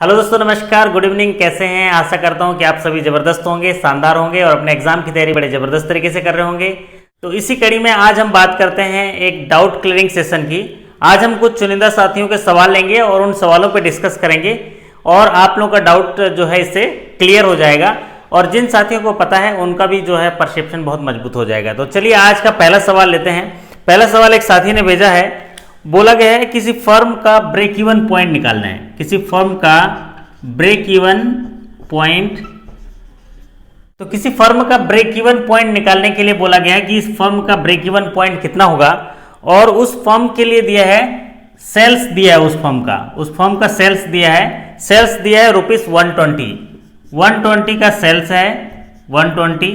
Hello दोस्तों, नमस्कार, good evening. कैसे हैं? आशा करता हूं कि आप सभी ज़बरदस्त होंगे, शानदार होंगे और अपने एग्जाम की तैयारी बड़े ज़बरदस्त तरीके से कर रहे होंगे। तो इसी कड़ी में आज हम बात करते हैं एक डाउट क्लियरिंग सेशन की। आज हम कुछ चुनिंदा साथियों के सवाल लेंगे और उन सवालों पर डिस्कस करेंगे और आप लोगों का डाउट जो है इससे क्लियर हो जाएगा और जिन साथियों को पता है उनका भी जो है परसेप्शन बहुत मजबूत हो जाएगा। तो चलिए आज का पहला सवाल लेते हैं। पहला सवाल एक साथी ने भेजा है, बोला गया है किसी फर्म का ब्रेक इवन पॉइंट निकालना है। किसी फर्म का ब्रेक इवन पॉइंट, तो किसी फर्म का ब्रेक इवन पॉइंट निकालने के लिए बोला गया है कि इस फर्म का ब्रेक इवन पॉइंट कितना होगा और उस फर्म के लिए दिया है सेल्स, दिया है उस फर्म का सेल्स दिया है रुपीस 120 का सेल्स है 120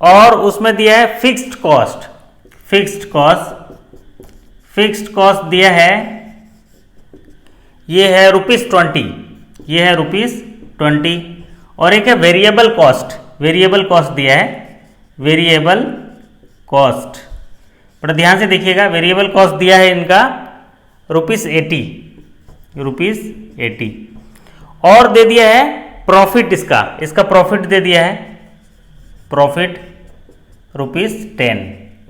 और उसमें दिया है फिक्स्ड कॉस्ट दिया है, ये है रुपीस 20 और एक है वेरिएबल कॉस्ट दिया है, वेरिएबल कॉस्ट। पर ध्यान से देखिएगा, वेरिएबल कॉस्ट दिया है इनका रुपीस 80 और दे दिया है प्रॉफिट, इसका प्रॉफिट दे दिया है, प्रॉफिट रुपीस 10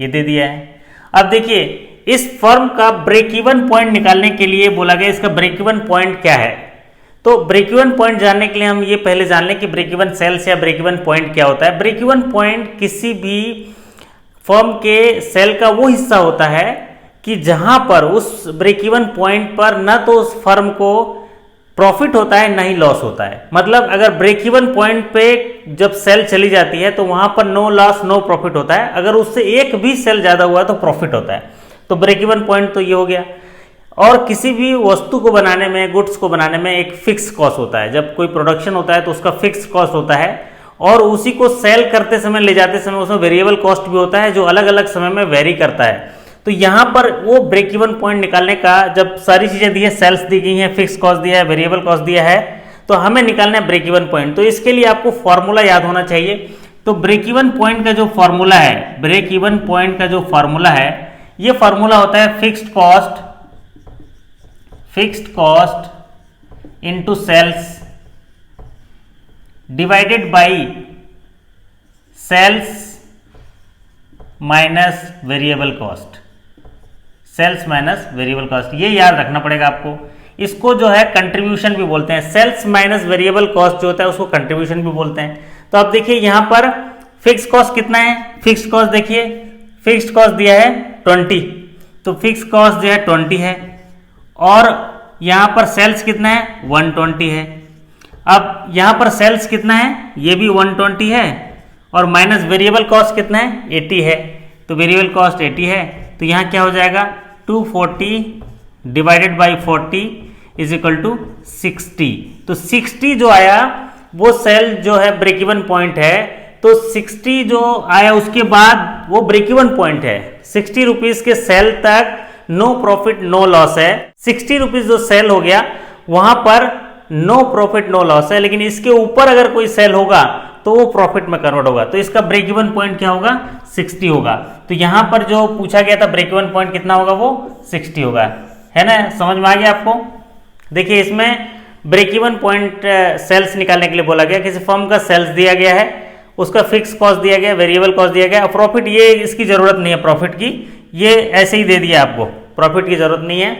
ये दे दिया है। अब देखिए इस फर्म का ब्रेक इवन पॉइंट निकालने के लिए बोला गया इसका ब्रेक इवन पॉइंट क्या है। तो ब्रेक इवन पॉइंट जानने के लिए हम ये पहले जान लें कि ब्रेक इवन सेल्स या ब्रेक इवन पॉइंट क्या होता है। ब्रेक इवन पॉइंट किसी भी फर्म के सेल का वो हिस्सा होता है कि जहां पर उस ब्रेक इवन पॉइंट पर न तो उस फर्म को प्रॉफिट होता है न ही लॉस होता है। मतलब अगर ब्रेक इवन पॉइंट पे जब सेल चली जाती है तो वहां पर नो लॉस नो प्रॉफिट होता है, अगर उससे एक भी सेल ज्यादा हुआ तो प्रॉफिट होता है। तो ब्रेक इवन पॉइंट तो ये हो गया। और किसी भी वस्तु को बनाने में, गुड्स को बनाने में एक फिक्स कॉस्ट होता है। जब कोई प्रोडक्शन होता है तो उसका फिक्स कॉस्ट होता है और उसी को सेल करते समय, ले जाते समय उसमें वेरिएबल कॉस्ट भी होता है जो अलग अलग समय में वेरी करता है। तो यहाँ पर वो ब्रेक इवन पॉइंट निकालने का, जब सारी चीजें दी है, सेल्स दी गई हैं, फिक्स कॉस्ट दिया है, वेरिएबल कॉस्ट दिया है, तो हमें निकालना है ब्रेक इवन पॉइंट। तो इसके लिए आपको फॉर्मूला याद होना चाहिए। तो ब्रेक इवन पॉइंट का जो फॉर्मूला है, ब्रेक इवन पॉइंट का जो फॉर्मूला है, ये फॉर्मूला होता है fixed cost into sales divided by sales minus variable cost, ये याद रखना पड़ेगा आपको। इसको जो है कंट्रीब्यूशन भी बोलते हैं। सेल्स माइनस वेरिएबल कॉस्ट जो होता है उसको कंट्रीब्यूशन भी बोलते हैं। तो अब देखिए यहां पर फिक्स कॉस्ट कितना है, फिक्स कॉस्ट देखिए, फिक्स्ड कॉस्ट दिया है 20, तो फिक्स कॉस्ट जो है 20 है और यहां पर सेल्स कितना है 120 है। अब यहां पर सेल्स कितना है, ये भी 120 है और माइनस वेरिएबल कॉस्ट कितना है 80 है। तो वेरिएबल कॉस्ट 80 है, तो यहां क्या हो जाएगा 240 divided by 40 is equal to 60। तो 60 जो आया वो सेल जो है ब्रेक इवन पॉइंट है। तो 60 जो आया उसके बाद वो ब्रेक इवन पॉइंट है। 60 रुपीज के सेल तक नो प्रॉफिट नो लॉस है। 60 रुपीज जो सेल हो गया वहां पर नो प्रॉफिट नो लॉस है, लेकिन इसके ऊपर अगर कोई सेल होगा तो वो प्रॉफिट में कन्वर्ट होगा। तो इसका ब्रेक इवन पॉइंट क्या होगा 60 होगा। तो यहां पर जो पूछा गया था ब्रेक इवन पॉइंट कितना होगा, वो 60 होगा, है ना। समझ में आ गया आपको। देखिए इसमें ब्रेक इवन पॉइंट सेल्स निकालने के लिए बोला गया, किसी फर्म का सेल्स दिया गया है, उसका फिक्स कॉस्ट दिया गया, वेरिएबल कॉस्ट दिया गया और प्रॉफिट, ये इसकी जरूरत नहीं है प्रॉफिट की, ये ऐसे ही दे दिया आपको, प्रॉफिट की जरूरत नहीं है।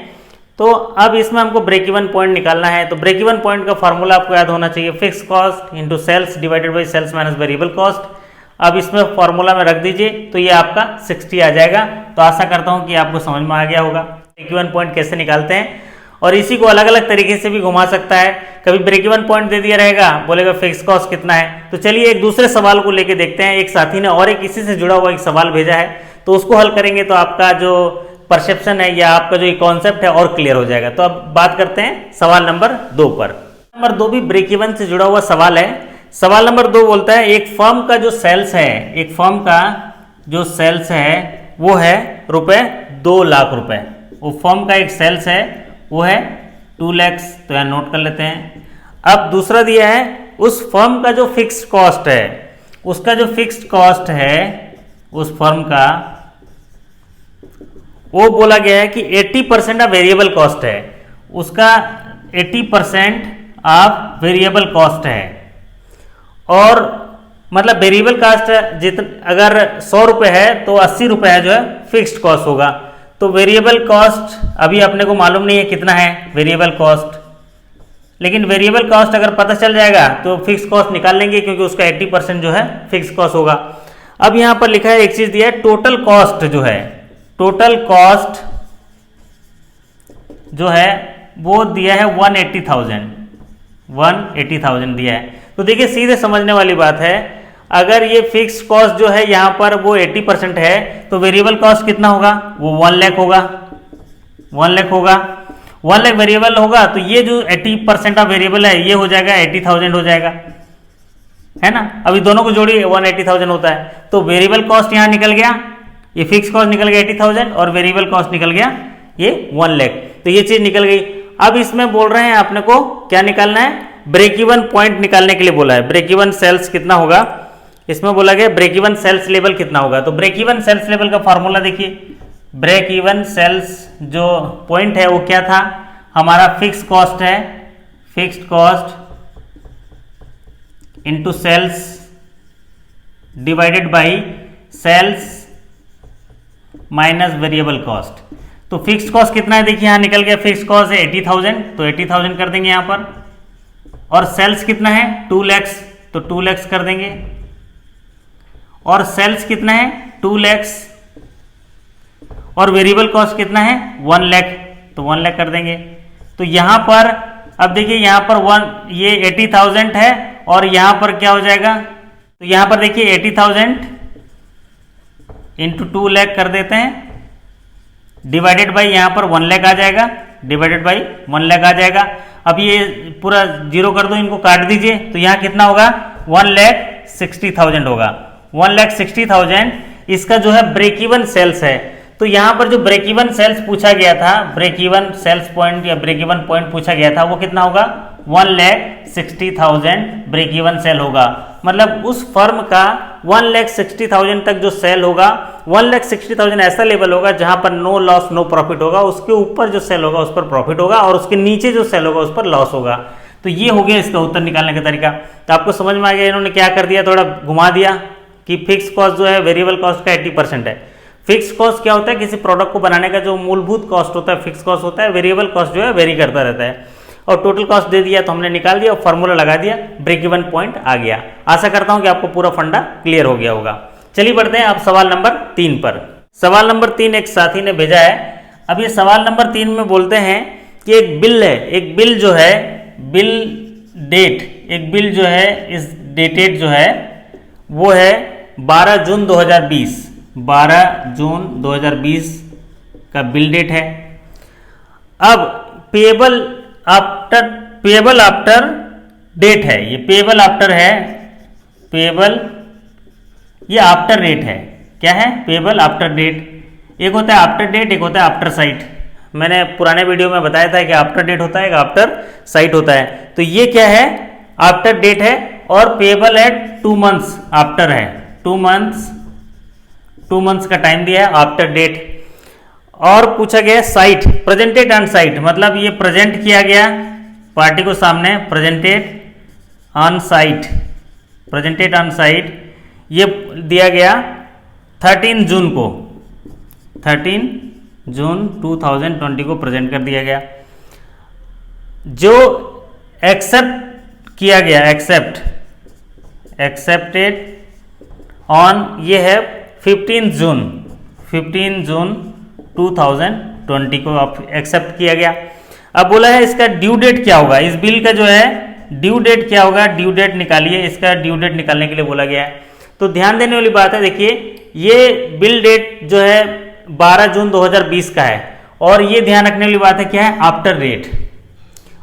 तो अब इसमें हमको ब्रेक इवन पॉइंट निकालना है। तो ब्रेक इवन पॉइंट का फॉर्मूला आपको याद होना चाहिए, fix cost into sales divided by sales minus variable cost. अब इसमें फॉर्मूला में रख दीजिए तो ये आपका 60 आ जाएगा। तो आशा करता हूं कि आपको समझ में आ गया होगा ब्रेक इवन पॉइंट कैसे निकालते हैं। और इसी को अलग अलग तरीके से भी घुमा सकता है। कभी ब्रेक इवन पॉइंट दे दिया रहेगा, बोलेगा फिक्स कॉस्ट कितना है। तो चलिए एक दूसरे सवाल को लेके देखते हैं। एक साथी ने और एक इसी से जुड़ा हुआ एक सवाल भेजा है, तो उसको हल करेंगे तो आपका जो परसेप्शन है या आपका जो कॉन्सेप्ट है और क्लियर हो जाएगा। तो अब बात करते हैं सवाल नंबर 2 पर। नंबर 2 भी ब्रेक इवन से जुड़ा हुआ सवाल है। सवाल नंबर 2 बोलता है एक फर्म का जो सेल्स है, एक फर्म का जो सेल्स है वो है रुपए 2 लाख रुपए। वो फर्म का एक सेल्स है वो है 2 लाख, तो यहां नोट कर लेते हैं। अब दूसरा दिया है उस फर्म का जो फिक्स्ड कॉस्ट है, उसका जो फिक्स्ड कॉस्ट है उस फर्म का, वो बोला गया है कि 80% वेरिएबल कॉस्ट है, उसका 80% ऑफ वेरिएबल कॉस्ट है। और मतलब वेरिएबल कॉस्ट अगर 100 रुपये है तो 80 रुपये है जो है फिक्स्ड कॉस्ट होगा। तो वेरिएबल कॉस्ट अभी अपने को मालूम नहीं है कितना है वेरिएबल कॉस्ट, लेकिन वेरिएबल कॉस्ट अगर पता चल जाएगा तो फिक्स कॉस्ट निकाल लेंगे, क्योंकि उसका 80% जो है फिक्स कॉस्ट होगा। अब यहाँ पर लिखा है एक चीज दिया है, टोटल कॉस्ट जो है, टोटल कॉस्ट जो है वो दिया है 180,000 दिया है। तो देखिए सीधे समझने वाली बात है, अगर ये फिक्स कॉस्ट जो है यहाँ पर वो 80% है तो वेरिएबल कॉस्ट कितना होगा, वो 1 लाख होगा। 1 लाख होगा, 1 लाख वेरिएबल होगा, तो ये जो 80% ऑफ वेरिएबल है ये हो जाएगा 80,000 हो जाएगा, है ना। अभी दोनों को जोड़ी 180,000 होता है, तो वेरिएबल कॉस्ट यहाँ निकल गया, ये फिक्स कॉस्ट निकल गया 80,000 और वेरिएबल कॉस्ट निकल गया ये 1 लाख। तो ये चीज निकल गई। अब इसमें बोल रहे हैं अपने को क्या निकालना है, ब्रेक इवन पॉइंट निकालने के लिए बोला है। ब्रेक इवन सेल्स कितना होगा, इसमें बोला गया ब्रेक इवन सेल्स लेवल कितना होगा। तो ब्रेक इवन सेल्स लेवल का फॉर्मूला देखिए, ब्रेक इवन सेल्स जो पॉइंट है वो क्या था हमारा, फिक्स कॉस्ट है, fixed cost into sales divided by sales minus variable cost. तो फिक्स्ड कॉस्ट कितना है, देखिए यहां निकल गया, फिक्स्ड कॉस्ट है 80,000, तो 80,000 कर देंगे यहां पर। और सेल्स कितना है 2 लाख, तो 2 लाख कर देंगे। और सेल्स कितना है 2 लाख, और वेरिएबल कॉस्ट कितना है 1 लाख, तो 1 लाख कर देंगे। तो यहां पर अब देखिए यहां पर ये 80,000 है और यहां पर क्या हो जाएगा, तो यहां पर देखिए 80,000 इंटू 2 लाख कर देते हैं, डिवाइडेड बाई यहां पर 1 लाख आ जाएगा, डिवाइडेड बाई 1 लाख आ जाएगा। अब ये पूरा जीरो कर दो, इनको काट दीजिए, तो यहां कितना होगा 1,60,000 होगा। 1,60,000 इसका जो है ब्रेक इवन सेल्स है। तो यहां पर जो ब्रेक इवन सेल्स पूछा गया था, ब्रेक इवन सेल्स पॉइंट या ब्रेक इवन पॉइंट पूछा गया था, वो कितना होगा 1,60,000 ब्रेक इवन सेल होगा। मतलब उस फर्म का 1,60,000 तक जो सेल होगा, 1,60,000 ऐसा लेवल होगा जहां पर नो लॉस नो प्रॉफिट होगा, उसके ऊपर जो सेल होगा उस पर प्रॉफिट होगा और उसके नीचे जो सेल होगा उस पर लॉस होगा। तो ये हो गया इसका उत्तर निकालने का तरीका। तो आपको समझ में आ गया, इन्होंने क्या कर दिया, थोड़ा घुमा दिया कि फिक्स कॉस्ट जो है वेरिएबल कॉस्ट का 80% है। फिक्स कॉस्ट क्या होता है, किसी प्रोडक्ट को बनाने का जो मूलभूत कॉस्ट होता है फिक्स कॉस्ट होता है, वेरिएबल कॉस्ट जो है वेरी करता रहता है। और टोटल कॉस्ट दे दिया तो हमने निकाल दिया और फॉर्मूला लगा दिया, ब्रेक इवन पॉइंट आ गया। आशा करता हूं कि आपको पूरा फंडा क्लियर हो गया होगा। चलिए बढ़ते हैं अब सवाल नंबर 3 पर। सवाल नंबर 3 एक साथी ने भेजा है। अब ये सवाल नंबर 3 में बोलते हैं कि एक बिल है, एक बिल जो है बिल डेट, एक बिल जो है इस डेटेड जो है वो है 12 जून 2020, 12 जून 2020 का बिल डेट है। अब पेबल आफ्टर डेट है, ये पेबल आफ्टर है, पेबल ये आफ्टर डेट है। क्या है, पेबल आफ्टर डेट। एक होता है आफ्टर डेट, एक होता है आफ्टर साइट। मैंने पुराने वीडियो में बताया था कि आफ्टर डेट होता है, एक आफ्टर साइट होता है। तो ये क्या है, आफ्टर डेट है और पेबल है 2 मंथ्स आफ्टर है, 2 मंथ्स का टाइम दिया है आफ्टर डेट। और पूछा गया साइट, प्रेजेंटेड ऑन साइट, मतलब ये प्रेजेंट किया गया पार्टी को सामने, presented on site, presented on site ये दिया गया 13 जून को, 13 जून 2020 को प्रेजेंट कर दिया गया। जो एक्सेप्ट किया गया, एक्सेप्टेड ऑन ये है 15 जून 2020 को एक्सेप्ट किया गया। अब बोला है इसका ड्यू डेट क्या होगा, इस बिल का जो है ड्यू डेट क्या होगा, ड्यू डेट निकालिए। इसका ड्यू डेट निकालने के लिए बोला गया है। तो ध्यान देने वाली बात है, देखिए ये बिल डेट जो है 12 जून 2020 का है और ये ध्यान रखने वाली बात है क्या है, आफ्टर डेट।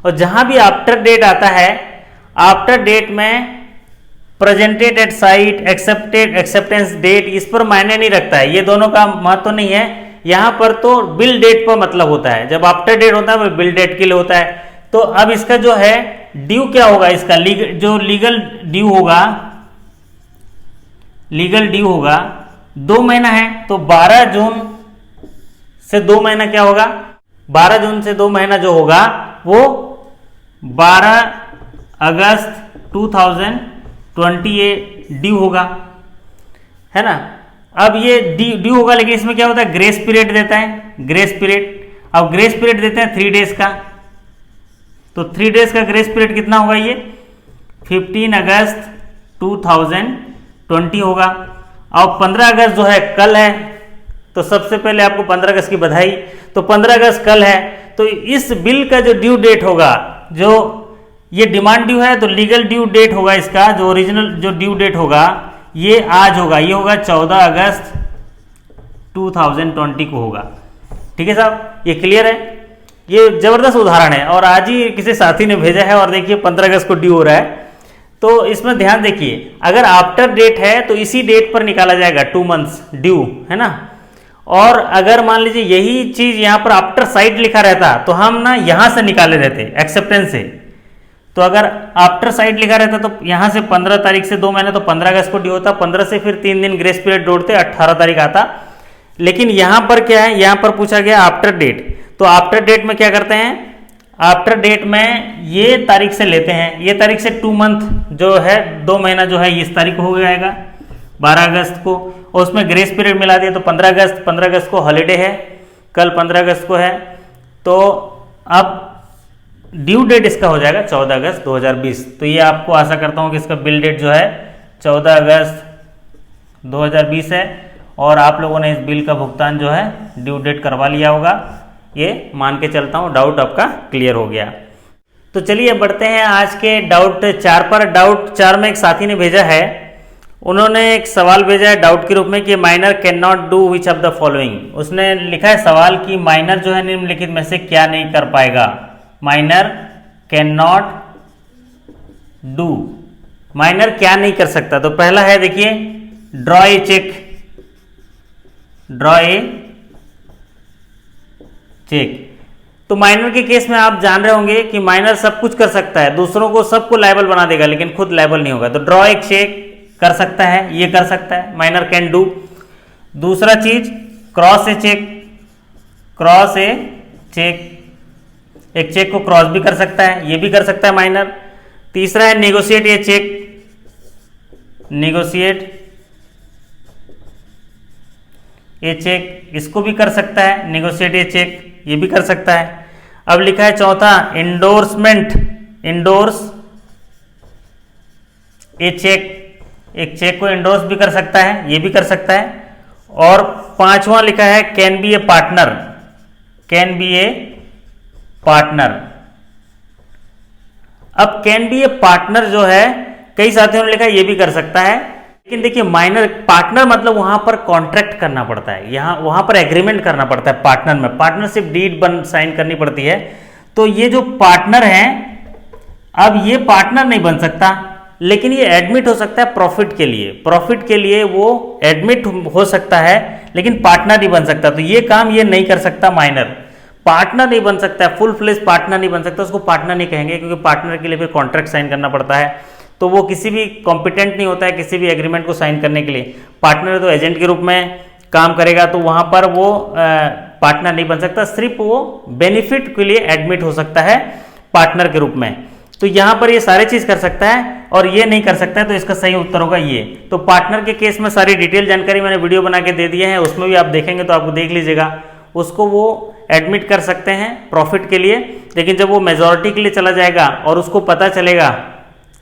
और जहां भी आफ्टर डेट आता है, आफ्टर डेट में presented at sight, accepted, acceptance date, इस पर मायने नहीं रखता है, ये दोनों का महत्व नहीं है। यहां पर तो बिल डेट पर मतलब होता है, जब आफ्टर डेट होता है वो बिल डेट के लिए होता है। तो अब इसका जो है ड्यू क्या होगा, इसका जो लीगल ड्यू होगा, लीगल ड्यू होगा 2 महीना है, तो 12 जून से 2 महीना क्या होगा, 12 जून से 2 महीना जो होगा वो 12 अगस्त 2020 ये ड्यू होगा, है ना। अब ये ड्यू होगा, लेकिन इसमें क्या होता है, ग्रेस पीरियड देता है, ग्रेस पीरियड। अब ग्रेस पीरियड देते हैं 3 डेज का, तो 3 डेज का ग्रेस पीरियड कितना होगा, ये 15 अगस्त 2020 होगा। अब 15 अगस्त जो है कल है, तो सबसे पहले आपको 15 अगस्त की बधाई। तो 15 अगस्त कल है, तो इस बिल का जो ड्यू डेट होगा, जो ये डिमांड ड्यू है, तो लीगल ड्यू डेट होगा इसका, जो ओरिजिनल जो ड्यू डेट होगा ये आज होगा, ये होगा 14 अगस्त 2020 को होगा। ठीक है साहब, ये क्लियर है। ये जबरदस्त उदाहरण है और आज ही किसी साथी ने भेजा है और देखिए 15 अगस्त को ड्यू हो रहा है। तो इसमें ध्यान देखिए, अगर आफ्टर डेट है तो इसी डेट पर निकाला जाएगा 2 मंथ्स ड्यू, है ना। और अगर मान लीजिए यही चीज यहाँ पर आफ्टर साइड लिखा रहता तो हम ना यहाँ से निकाले रहते एक्सेप्टेंस से। तो अगर आफ्टर साइड लिखा रहता तो यहाँ से 15 तारीख से 2 महीने, तो 15 अगस्त को ड्यू होता, 15 से फिर 3 दिन ग्रेस पीरियड जोड़ते 18 तारीख आता। लेकिन यहाँ पर क्या है, यहाँ पर पूछा गया आफ्टर डेट, तो आफ्टर डेट में क्या करते हैं, आफ्टर डेट में ये तारीख से लेते हैं, ये तारीख से 2 मंथ जो है 2 महीना जो है इस तारीख को हो जाएगा 12 अगस्त को, और उसमें ग्रेस पीरियड मिला दिया तो 15 अगस्त को हॉलीडे है, कल 15 अगस्त को है। तो अब ड्यू डेट इसका हो जाएगा 14 अगस्त 2020। तो ये आपको आशा करता हूँ कि इसका बिल डेट जो है 14 अगस्त 2020 है और आप लोगों ने इस बिल का भुगतान जो है ड्यू डेट करवा लिया होगा, ये मान के चलता हूँ। डाउट आपका क्लियर हो गया। तो चलिए बढ़ते हैं आज के डाउट 4 पर। डाउट 4 में एक साथी ने भेजा है, उन्होंने एक सवाल भेजा है डाउट के रूप में कि minor can not do which of the following. उसने लिखा है सवाल कि माइनर जो है निम्नलिखित में से क्या नहीं कर पाएगा। Minor can not do, minor क्या नहीं कर सकता। तो पहला है देखिए draw a check, draw a check. तो माइनर के केस में आप जान रहे होंगे कि माइनर सब कुछ कर सकता है, दूसरों को सबको लायबल बना देगा लेकिन खुद लायबल नहीं होगा। तो ड्रॉ एक चेक कर सकता है, ये कर सकता है, माइनर कैन डू। दूसरा चीज cross a cheque, cross a cheque, एक चेक को क्रॉस भी कर सकता है, ये भी कर सकता है माइनर। तीसरा है नेगोशिएट ए चेक, नेगोशिएट ए चेक, इसको भी कर सकता है, नेगोशिएट ए चेक ये भी कर सकता है। अब लिखा है चौथा इंडोर्समेंट, इंडोर्स ए चेक, एक चेक को इंडोर्स भी कर सकता है, ये भी कर सकता है। और पांचवा लिखा है can be A partner, can be A partner. अब कैन बी ए पार्टनर जो है कई साथियों ने लिखा है ये भी कर सकता है, लेकिन देखिए माइनर पार्टनर मतलब वहां पर कॉन्ट्रैक्ट करना पड़ता है, यहाँ वहां पर एग्रीमेंट करना पड़ता है पार्टनर में, पार्टनरशिप डीड बन साइन करनी पड़ती है। तो ये जो पार्टनर है, अब ये पार्टनर नहीं बन सकता, लेकिन ये एडमिट हो सकता है प्रॉफिट के लिए, प्रॉफिट के लिए वो एडमिट हो सकता है लेकिन पार्टनर नहीं बन सकता। तो ये काम ये नहीं कर सकता, माइनर पार्टनर नहीं बन सकता है, फुल फ्लेज पार्टनर नहीं बन सकता, उसको पार्टनर नहीं कहेंगे क्योंकि पार्टनर के लिए फिर कॉन्ट्रैक्ट साइन करना पड़ता है, तो वो किसी भी कॉम्पिटेंट नहीं होता है किसी भी एग्रीमेंट को साइन करने के लिए। पार्टनर तो एजेंट के रूप में काम करेगा, तो वहां पर वो पार्टनर नहीं बन सकता, सिर्फ वो बेनिफिट के लिए एडमिट हो सकता है पार्टनर के रूप में। तो यहाँ पर ये सारे चीज कर सकता है और ये नहीं कर सकता है, तो इसका सही उत्तर होगा ये। तो पार्टनर के केस में सारी डिटेल जानकारी मैंने वीडियो बना के दे दिए हैं, उसमें भी आप देखेंगे तो आपको देख लीजिएगा। उसको वो एडमिट कर सकते हैं प्रॉफिट के लिए, लेकिन जब वो मेजॉरिटी के लिए चला जाएगा और उसको पता चलेगा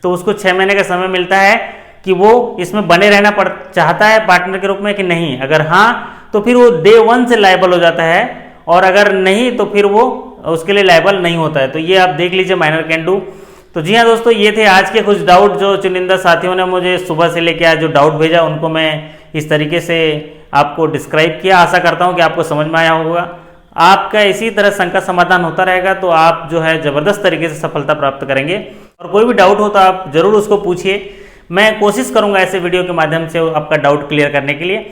तो उसको 6 महीने का समय मिलता है कि वो इसमें बने रहना चाहता है पार्टनर के रूप में कि नहीं। अगर हाँ तो फिर वो डे 1 से लायबल हो जाता है, और अगर नहीं तो फिर वो उसके लिए लायबल नहीं होता है। तो ये आप देख लीजिए माइनर कैन डू। तो जी हाँ दोस्तों, ये थे आज के कुछ डाउट जो चुनिंदा साथियों ने मुझे सुबह से लेके आज जो डाउट भेजा, उनको मैं इस तरीके से आपको डिस्क्राइब किया। आशा करता हूँ कि आपको समझ में आया होगा। आपका इसी तरह शंका समाधान होता रहेगा तो आप जो है जबरदस्त तरीके से सफलता प्राप्त करेंगे। और कोई भी डाउट हो तो आप जरूर उसको पूछिए, मैं कोशिश करूंगा ऐसे वीडियो के माध्यम से आपका डाउट क्लियर करने के लिए।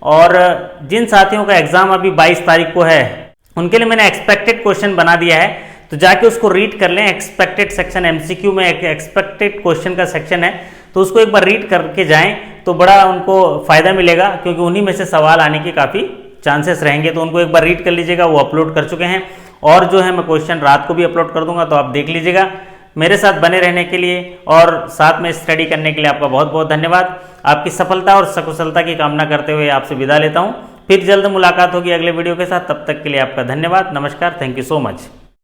और जिन साथियों का एग्जाम अभी 22 तारीख को है उनके लिए मैंने एक्सपेक्टेड क्वेश्चन बना दिया है, तो जाके उसको रीड कर लें। एक्सपेक्टेड सेक्शन एमसीक्यू में एक एक्सपेक्टेड क्वेश्चन का सेक्शन है, तो उसको एक बार रीड करके जाएं तो बड़ा उनको फायदा मिलेगा, क्योंकि उन्हीं में से सवाल आने के काफ़ी चांसेस रहेंगे। तो उनको एक बार रीड कर लीजिएगा, वो अपलोड कर चुके हैं। और जो है मैं क्वेश्चन रात को भी अपलोड कर दूंगा, तो आप देख लीजिएगा। मेरे साथ बने रहने के लिए और साथ में स्टडी करने के लिए आपका बहुत बहुत धन्यवाद। आपकी सफलता और सकुशलता की कामना करते हुए आपसे विदा लेता हूँ। फिर जल्द मुलाकात होगी अगले वीडियो के साथ, तब तक के लिए आपका धन्यवाद। नमस्कार, थैंक यू सो मच।